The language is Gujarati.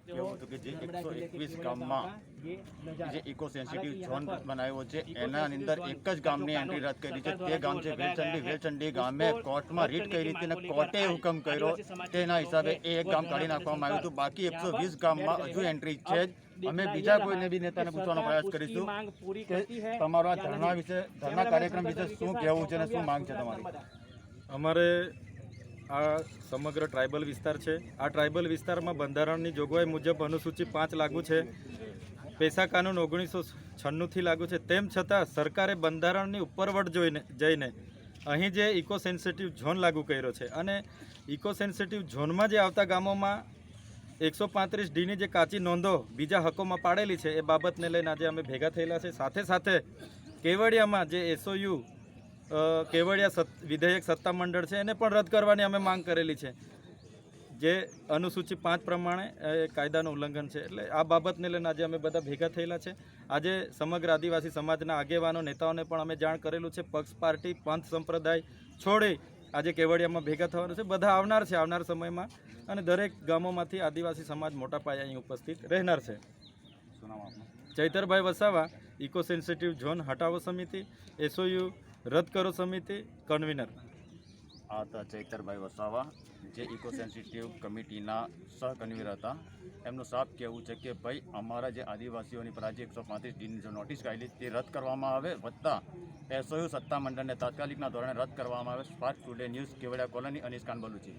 કહેવું હતું કે જે 121 ગામમાં જે ઇકો સેન્સિટિવ ઝોન બનાવ્યો છે એના અંદર એક જ ગામની એન્ટ્રી રદ કરી છે, તે ગામ છે વેલચંડી. વેલચંડી ગામે કોર્ટમાં રીટ કરી હતી અને કોર્ટે હુકમ કર્યો, તેના હિસાબે એ એક ગામ કાઢી નાખવામાં આવ્યું હતું. બાકી 120 ગામમાં હજુ એન્ટ્રી છે જ. અમે બીજા કોઈને બી નેતાને પૂછવાનો પ્રયાસ કરીશું કે તમારો આ ધરણા કાર્યક્રમ વિશે શું કહેવું છે અને શું માંગ છે તમારી? અમારે આ સમગ્ર ટ્રાઇબલ વિસ્તાર છે. આ ટ્રાઇબલ વિસ્તારમાં બંધારણની જોગવાઈ મુજબ અનુસૂચિ 5 લાગુ છે, પેશા કાનૂન 1996થી લાગુ છે. તેમ છતાં સરકારે બંધારણની ઉપરવટ જઈને અહીં જે ઇકો સેન્સિટિવ ઝોન લાગુ કર્યો છે અને ઇકો સેન્સિટિવ ઝોનમાં જે આવતા ગામોમાં 135Dની જે કાચી નોંધો બીજા હકોમાં પાડેલી છે એ બાબતને લઈને આજે અમે ભેગા થયેલા છે. સાથે સાથે કેવડિયામાં જે SOU કેવડિયા વિધેયક સત્તામંડળ છે એને પણ રદ કરવાની અમે માંગ કરેલી છે, જે અનુસૂચિ 5 પ્રમાણે કાયદાનું ઉલ્લંઘન છે. એટલે આ બાબતને લઈને આજે અમે બધા ભેગા થયેલા છે. આજે સમગ્ર આદિવાસી સમાજના આગેવાનો નેતાઓને પણ અમે જાણ કરેલું છે. પક્ષ પાર્ટી પંથ સંપ્રદાય છોડી આજે કેવડિયામાં ભેગા થવાનું છે. બધા આવનાર છે આવનાર સમયમાં, અને દરેક ગામોમાંથી આદિવાસી સમાજ મોટા પાયે અહીં ઉપસ્થિત રહેનાર છે. શું નામ આપનું? Chaitarbhai Vasava, eco sensitive zone હટાવો સમિતિ, SOU રદ કરો સમિતિ, કન્વીનર. આ હતા ચૈતરભાઈ વસાવા, જે ઇકો સેન્સિટિવ કમિટીના સહકન્વીનર હતા. એમનું સાફ કહેવું છે કે ભાઈ અમારા જે આદિવાસીઓની પર આજે 135Dની જો નોટિસ કાઢી તે રદ કરવામાં આવે, વત્તા SOU સત્તામંડળને તાત્કાલિકના ધોરણે રદ કરવામાં આવે. Spark today news, Kevadia colony, Anees Khan બલુચી.